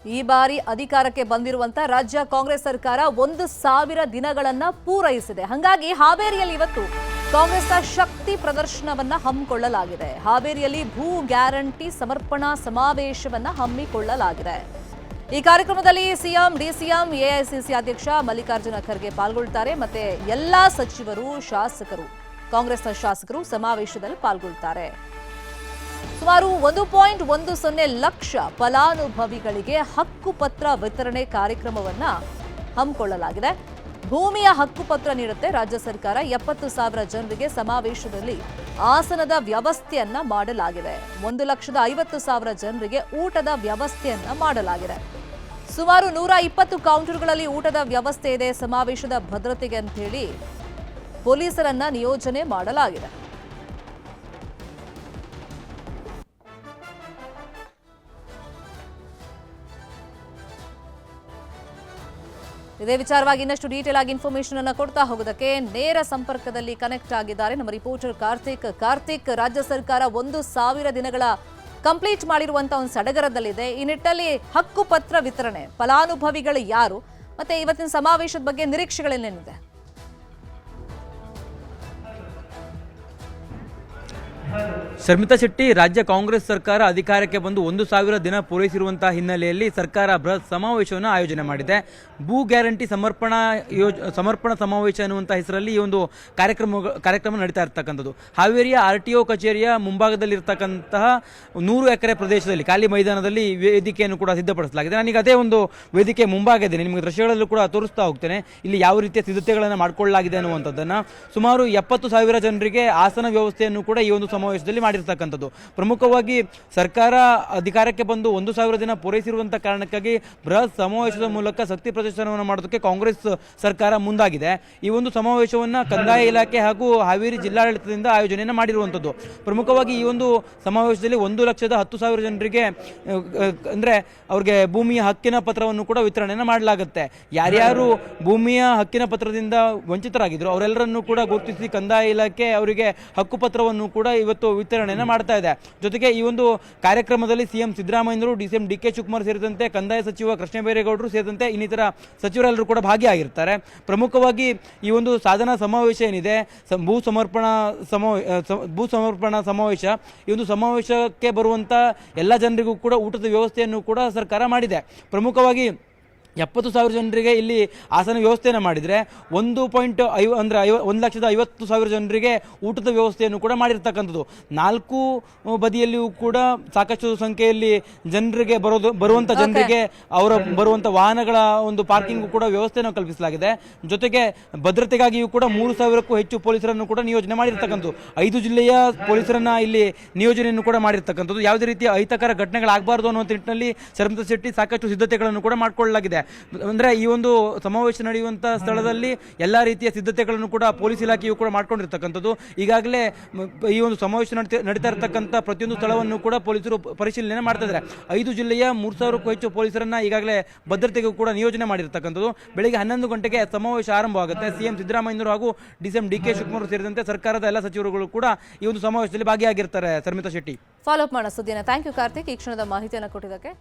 ಈ ಬಾರಿ ಅಧಿಕಾರಕ್ಕೆ ಬಂದಿರುವಂತ ರಾಜ್ಯ ಕಾಂಗ್ರೆಸ್ ಸರ್ಕಾರ 1,000 ದಿನಗಳನ್ನ ಪೂರೈಸಿದೆ. ಹಾಗಾಗಿ ಹಾವೇರಿಯಲ್ಲಿ ಇವತ್ತು ಕಾಂಗ್ರೆಸ್ನ ಶಕ್ತಿ ಪ್ರದರ್ಶನವನ್ನ ಹಮ್ಮಿಕೊಳ್ಳಲಾಗಿದೆ. ಹಾವೇರಿಯಲ್ಲಿ ಭೂ ಗ್ಯಾರಂಟಿ ಸಮರ್ಪಣಾ ಸಮಾವೇಶವನ್ನ ಹಮ್ಮಿಕೊಳ್ಳಲಾಗಿದೆ. ಈ ಕಾರ್ಯಕ್ರಮದಲ್ಲಿ ಸಿಎಂ, ಡಿಸಿಎಂ, ಎಐಸಿಸಿ ಅಧ್ಯಕ್ಷ ಮಲ್ಲಿಕಾರ್ಜುನ ಖರ್ಗೆ ಪಾಲ್ಗೊಳ್ಳುತ್ತಾರೆ. ಮತ್ತೆ ಎಲ್ಲಾ ಸಚಿವರು, ಶಾಸಕರು, ಕಾಂಗ್ರೆಸ್ನ ಶಾಸಕರು ಸಮಾವೇಶದಲ್ಲಿ ಪಾಲ್ಗೊಳ್ಳುತ್ತಾರೆ. ಸುಮಾರು 1.10 ಲಕ್ಷ ಫಲಾನುಭವಿಗಳಿಗೆ ಹಕ್ಕುಪತ್ರ ವಿತರಣೆ ಕಾರ್ಯಕ್ರಮವನ್ನ ಹಮ್ಮಿಕೊಳ್ಳಲಾಗಿದೆ. ಭೂಮಿಯ ಹಕ್ಕುಪತ್ರ ನೀಡುತ್ತೆ ರಾಜ್ಯ ಸರ್ಕಾರ. 70,000 ಜನರಿಗೆ ಸಮಾವೇಶದಲ್ಲಿ ಆಸನದ ವ್ಯವಸ್ಥೆಯನ್ನ ಮಾಡಲಾಗಿದೆ. 1,50,000 ಜನರಿಗೆ ಊಟದ ವ್ಯವಸ್ಥೆಯನ್ನ ಮಾಡಲಾಗಿದೆ. ಸುಮಾರು 120 ಕೌಂಟರ್ಗಳಲ್ಲಿ ಊಟದ ವ್ಯವಸ್ಥೆ ಇದೆ. ಸಮಾವೇಶದ ಭದ್ರತೆಗೆ ಅಂತ ಹೇಳಿ ಪೊಲೀಸರನ್ನ ನಿಯೋಜನೆ ಮಾಡಲಾಗಿದೆ. ಇದೇ ವಿಚಾರವಾಗಿ ಇನ್ನಷ್ಟು ಡೀಟೇಲ್ ಆಗಿ ಇನ್ಫಾರ್ಮೇಶನ್ ಅನ್ನು ಕೊಡ್ತಾ ಹೋಗೋದಕ್ಕೆ ನೇರ ಸಂಪರ್ಕದಲ್ಲಿ ಕನೆಕ್ಟ್ ಆಗಿದ್ದಾರೆ ನಮ್ಮ ರಿಪೋರ್ಟರ್ ಕಾರ್ತಿಕ್. ರಾಜ್ಯ ಸರ್ಕಾರ 1,000 ದಿನಗಳ ಕಂಪ್ಲೀಟ್ ಮಾಡಿರುವಂತಹ ಒಂದು ಸಡಗರದಲ್ಲಿದೆ. ಈ ನಿಟ್ಟಿನಲ್ಲಿ ಹಕ್ಕುಪತ್ರ ವಿತರಣೆ, ಫಲಾನುಭವಿಗಳು ಯಾರು, ಮತ್ತೆ ಇವತ್ತಿನ ಸಮಾವೇಶದ ಬಗ್ಗೆ ನಿರೀಕ್ಷೆಗಳೇನೇನಿದೆ? ಶರ್ಮಿತಾ ಶೆಟ್ಟಿ, ರಾಜ್ಯ ಕಾಂಗ್ರೆಸ್ ಸರ್ಕಾರ ಅಧಿಕಾರಕ್ಕೆ ಬಂದು 1,000 ದಿನ ಪೂರೈಸಿರುವಂತಹ ಹಿನ್ನೆಲೆಯಲ್ಲಿ ಸರ್ಕಾರ ಬೃಹತ್ ಸಮಾವೇಶವನ್ನು ಆಯೋಜನೆ ಮಾಡಿದೆ. ಭೂ ಗ್ಯಾರಂಟಿ ಸಮರ್ಪಣಾ ಸಮಾವೇಶ ಅನ್ನುವಂಥ ಹೆಸರಲ್ಲಿ ಈ ಒಂದು ಕಾರ್ಯಕ್ರಮ ನಡೀತಾ ಇರ್ತಕ್ಕಂಥದ್ದು ಹಾವೇರಿಯ RTO ಕಚೇರಿಯ ಮುಂಭಾಗದಲ್ಲಿರ್ತಕ್ಕಂತಹ 100 ಎಕರೆ ಪ್ರದೇಶದಲ್ಲಿ ಖಾಲಿ ಮೈದಾನದಲ್ಲಿ ವೇದಿಕೆಯನ್ನು ಕೂಡ ಸಿದ್ಧಪಡಿಸಲಾಗಿದೆ. ನಾನೀಗ ಅದೇ ಒಂದು ವೇದಿಕೆ ಮುಂಭಾಗ ಇದ್ದೇನೆ, ನಿಮಗೆ ದೃಶ್ಯಗಳಲ್ಲೂ ಕೂಡ ತೋರಿಸ್ತಾ ಹೋಗ್ತೇನೆ. ಇಲ್ಲಿ ಯಾವ ರೀತಿಯ ಸಿದ್ಧತೆಗಳನ್ನು ಮಾಡಿಕೊಳ್ಳಲಾಗಿದೆ ಅನ್ನುವಂಥದ್ದನ್ನು. ಸುಮಾರು 70,000 ಜನರಿಗೆ ಆಸನ ವ್ಯವಸ್ಥೆಯನ್ನು ಕೂಡ ಈ ಒಂದು ಸಮಾವೇಶದಲ್ಲಿ ಮಾಡಿರ್ತಕ್ಕಂಥದ್ದು. ಪ್ರಮುಖವಾಗಿ ಸರ್ಕಾರ ಅಧಿಕಾರಕ್ಕೆ ಬಂದು 1,000 ದಿನ ಪೂರೈಸಿರುವಂಥ ಕಾರಣಕ್ಕಾಗಿ ಬೃಹತ್ ಸಮಾವೇಶದ ಮೂಲಕ ಶಕ್ತಿ ಪ್ರದರ್ಶನವನ್ನು ಮಾಡೋದಕ್ಕೆ ಕಾಂಗ್ರೆಸ್ ಸರ್ಕಾರ ಮುಂದಾಗಿದೆ. ಈ ಒಂದು ಸಮಾವೇಶವನ್ನು ಕಂದಾಯ ಇಲಾಖೆ ಹಾಗೂ ಹಾವೇರಿ ಜಿಲ್ಲಾಡಳಿತದಿಂದ ಆಯೋಜನೆಯನ್ನು ಮಾಡಿರುವಂಥದ್ದು. ಪ್ರಮುಖವಾಗಿ ಈ ಒಂದು ಸಮಾವೇಶದಲ್ಲಿ 1,10,000 ಜನರಿಗೆ ಅಂದರೆ ಅವ್ರಿಗೆ ಭೂಮಿಯ ಹಕ್ಕಿನ ಪತ್ರವನ್ನು ಕೂಡ ವಿತರಣೆಯನ್ನು ಮಾಡಲಾಗುತ್ತೆ. ಯಾರ್ಯಾರು ಭೂಮಿಯ ಹಕ್ಕಿನ ಪತ್ರದಿಂದ ವಂಚಿತರಾಗಿದ್ರು ಅವರೆಲ್ಲರನ್ನೂ ಕೂಡ ಗುರುತಿಸಿ ಕಂದಾಯ ಇಲಾಖೆ ಅವರಿಗೆ ಹಕ್ಕುಪತ್ರವನ್ನು ಕೂಡ ಇವತ್ತು ವಿತರಣೆಯನ್ನು ಮಾಡ್ತಾ ಇದೆ. ಜೊತೆಗೆ ಈ ಒಂದು ಕಾರ್ಯಕ್ರಮದಲ್ಲಿ ಸಿಎಂ ಸಿದ್ದರಾಮಯ್ಯರು, ಡಿಸಿಎಂ DK ಶಿವಕುಮಾರ್ ಸೇರಿದಂತೆ ಕಂದಾಯ ಸಚಿವ ಕೃಷ್ಣ ಬೈರೇಗೌಡರು ಸೇರಿದಂತೆ ಇನ್ನಿತರ ಸಚಿವರೆಲ್ಲರೂ ಕೂಡ ಭಾಗಿಯಾಗಿರ್ತಾರೆ. ಪ್ರಮುಖವಾಗಿ ಈ ಒಂದು ಸಾಧನಾ ಸಮಾವೇಶ ಏನಿದೆ, ಭೂ ಸಮರ್ಪಣಾ ಸಮಾವೇಶ, ಈ ಒಂದು ಸಮಾವೇಶಕ್ಕೆ ಬರುವಂಥ ಎಲ್ಲ ಜನರಿಗೂ ಕೂಡ ಊಟದ ವ್ಯವಸ್ಥೆಯನ್ನು ಕೂಡ ಸರ್ಕಾರ ಮಾಡಿದೆ. ಪ್ರಮುಖವಾಗಿ 70,000 ಜನರಿಗೆ ಇಲ್ಲಿ ಆಸನ ವ್ಯವಸ್ಥೆಯನ್ನು ಮಾಡಿದರೆ 1,50,000 ಜನರಿಗೆ ಊಟದ ವ್ಯವಸ್ಥೆಯನ್ನು ಕೂಡ ಮಾಡಿರ್ತಕ್ಕಂಥದ್ದು. 4 ಬದಿಯಲ್ಲಿಯೂ ಕೂಡ ಸಾಕಷ್ಟು ಸಂಖ್ಯೆಯಲ್ಲಿ ಜನರಿಗೆ ಬರುವಂಥ ಜನರಿಗೆ ಅವರ ಬರುವಂಥ ವಾಹನಗಳ ಒಂದು ಪಾರ್ಕಿಂಗ್ ಕೂಡ ವ್ಯವಸ್ಥೆಯನ್ನು ಕಲ್ಪಿಸಲಾಗಿದೆ. ಜೊತೆಗೆ ಭದ್ರತೆಗಾಗಿಯೂ ಕೂಡ 3,000ಕ್ಕೂ ಹೆಚ್ಚು ಪೊಲೀಸರನ್ನು ಕೂಡ ನಿಯೋಜನೆ ಮಾಡಿರ್ತಕ್ಕಂಥದ್ದು. 5 ಜಿಲ್ಲೆಯ ಪೊಲೀಸರನ್ನ ಇಲ್ಲಿ ನಿಯೋಜನೆಯನ್ನು ಕೂಡ ಮಾಡಿರ್ತಕ್ಕಂಥದ್ದು. ಯಾವುದೇ ರೀತಿಯ ಅಹಿತಕರ ಘಟನೆಗಳಾಗಬಾರ್ದು ಅನ್ನುವಂಥ ನಿಟ್ಟಿನಲ್ಲಿ ಶರ್ಮಿತಾ ಶೆಟ್ಟಿ ಸಾಕಷ್ಟು ಸಿದ್ಧತೆಗಳನ್ನು ಕೂಡ ಮಾಡಿಕೊಳ್ಳಲಾಗಿದೆ. ಅಂದರೆ ಈ ಒಂದು ಸಮಾವೇಶ ನಡೆಯುವಂಥ ಸ್ಥಳದಲ್ಲಿ ಎಲ್ಲ ರೀತಿಯ ಸಿದ್ಧತೆಗಳನ್ನು ಕೂಡ ಪೊಲೀಸ್ ಇಲಾಖೆಯು ಕೂಡ ಮಾಡ್ಕೊಂಡಿರ್ತಕ್ಕಂಥದ್ದು. ಈಗಾಗಲೇ ಈ ಒಂದು ಸಮಾವೇಶ ನಡೀತಾ ಇರತಕ್ಕಂಥ ಪ್ರತಿಯೊಂದು ಸ್ಥಳವನ್ನು ಕೂಡ ಪೊಲೀಸರು ಪರಿಶೀಲನೆ ಮಾಡ್ತಾ ಇದ್ದಾರೆ. 5 ಜಿಲ್ಲೆಯ 3,000ಕ್ಕೂ ಹೆಚ್ಚು ಪೊಲೀಸರನ್ನ ಈಗಾಗಲೇ ಭದ್ರತೆಗೂ ಕೂಡ ನಿಯೋಜನೆ ಮಾಡಿರ್ತಕ್ಕಂಥದ್ದು. ಬೆಳಿಗ್ಗೆ 11 ಗಂಟೆಗೆ ಸಮಾವೇಶ ಆರಂಭವಾಗುತ್ತೆ. ಸಿಎಂ ಸಿದ್ದರಾಮಯ್ಯರು ಹಾಗೂ ಡಿಸಿಎಂ DK ಶಿವಕುಮಾರ್ ಸೇರಿದಂತೆ ಸರ್ಕಾರದ ಎಲ್ಲ ಸಚಿವರುಗಳು ಕೂಡ ಈ ಒಂದು ಸಮಾವೇಶದಲ್ಲಿ ಭಾಗಿಯಾಗಿರ್ತಾರೆ. ಶರ್ಮಿತಾ ಶೆಟ್ಟಿ, ಫಾಲೋ ಅಪ್ ಮಾಡೋ ಸುದ್ದಿಯನ್ನು ಥ್ಯಾಂಕ್ ಯು ಕಾರ್ತಿಕ್, ಈ ಕ್ಷಣದ ಮಾಹಿತಿಯನ್ನು ಕೊಟ್ಟಿದ್ದಕ್ಕೆ.